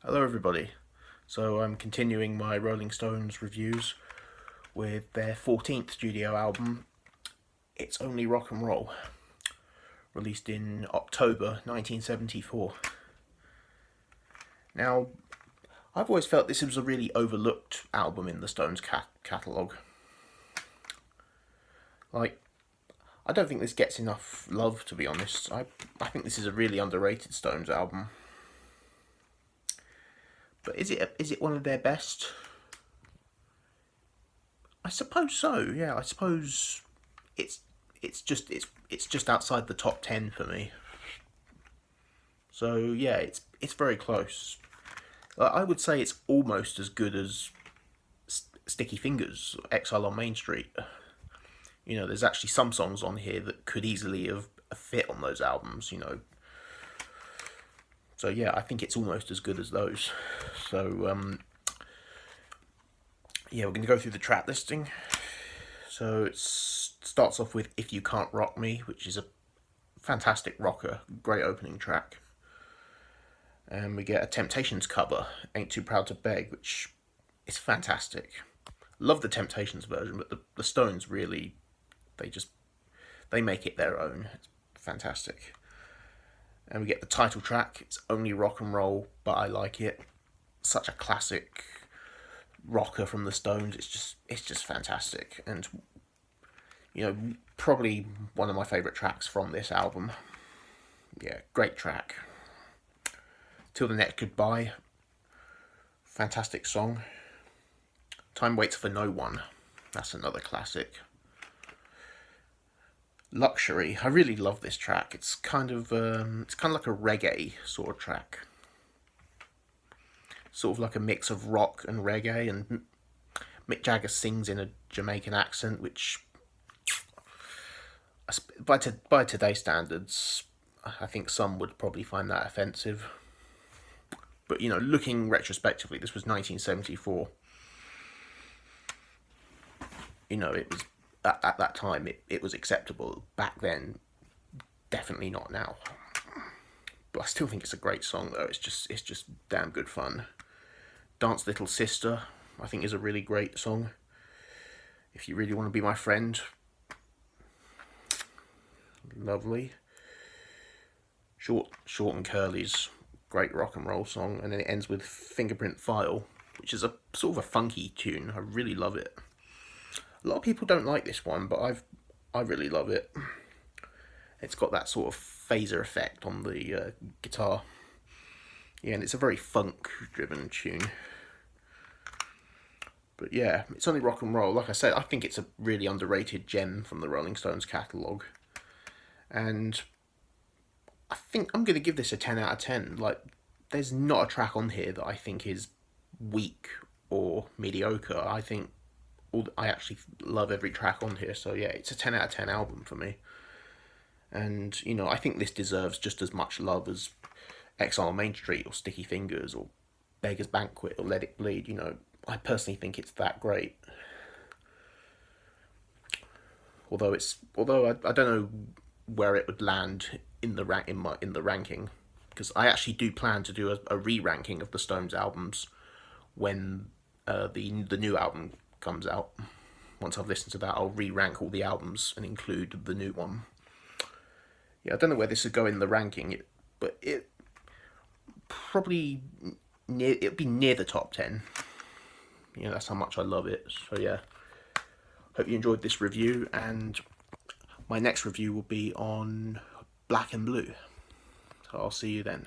Hello everybody. So I'm continuing my Rolling Stones reviews with their 14th studio album, It's Only Rock and Roll, released in October 1974. Now, I've always felt this was a really overlooked album in the Stones catalogue. Like, I don't think this gets enough love, to be honest. I think this is a really underrated Stones album. But is it one of their best? I suppose so. Yeah, I suppose it's it's just outside the top 10 for me. So yeah, it's very close. I would say it's almost as good as Sticky Fingers, Exile on Main Street. You know, there's actually some songs on here that could easily have fit on those albums. So yeah, I think it's almost as good as those. So yeah, we're going to go through the track listing. So it starts off with If You Can't Rock Me, which is a fantastic rocker, great opening track. And we get a Temptations cover, Ain't Too Proud to Beg, which is fantastic. Love the Temptations version, but the Stones really, they just, they make it their own. It's fantastic. And we get the title track, It's Only Rock and Roll, but I Like It. Such a classic rocker from the Stones. It's just fantastic. And, probably one of my favourite tracks from this album. Yeah, great track. Till the Next Goodbye, fantastic song. Time Waits for No One, that's another classic. Luxury, I really love this track. It's kind of like a reggae sort of track, sort of like a mix of rock and reggae. And Mick Jagger sings in a Jamaican accent, which by today's standards, I think some would probably find that offensive. But looking retrospectively, this was 1974. It was at that time it was acceptable. Back then, definitely not now. But I still think it's a great song though. It's just damn good fun. Dance Little Sister, I think, is a really great song. If You Really Want to Be My Friend, lovely. Short and Curly's great rock and roll song, and then it ends with Fingerprint File, which is a sort of a funky tune. I really love it. A lot of people don't like this one, but I really love it. It's got that sort of phaser effect on the guitar. Yeah, and it's a very funk-driven tune. But yeah, It's Only Rock and Roll. Like I said, I think it's a really underrated gem from the Rolling Stones catalogue. And I think I'm going to give this a 10 out of 10. Like, there's not a track on here that I think is weak or mediocre. I actually love every track on here. So yeah, it's a 10 out of 10 album for me. And, I think this deserves just as much love as Exile on Main Street or Sticky Fingers or Beggar's Banquet or Let It Bleed. I personally think it's that great. Although I don't know where it would land in the ranking, because I actually do plan to do a re-ranking of the Stones albums when the new album comes out. Once I've listened to that, I'll re-rank all the albums and include the new one. Yeah, I don't know where this would go in the ranking, but it probably it'd be near the top 10. That's how much I love it. So yeah, hope you enjoyed this review, and my next review will be on Black and Blue. So I'll see you then.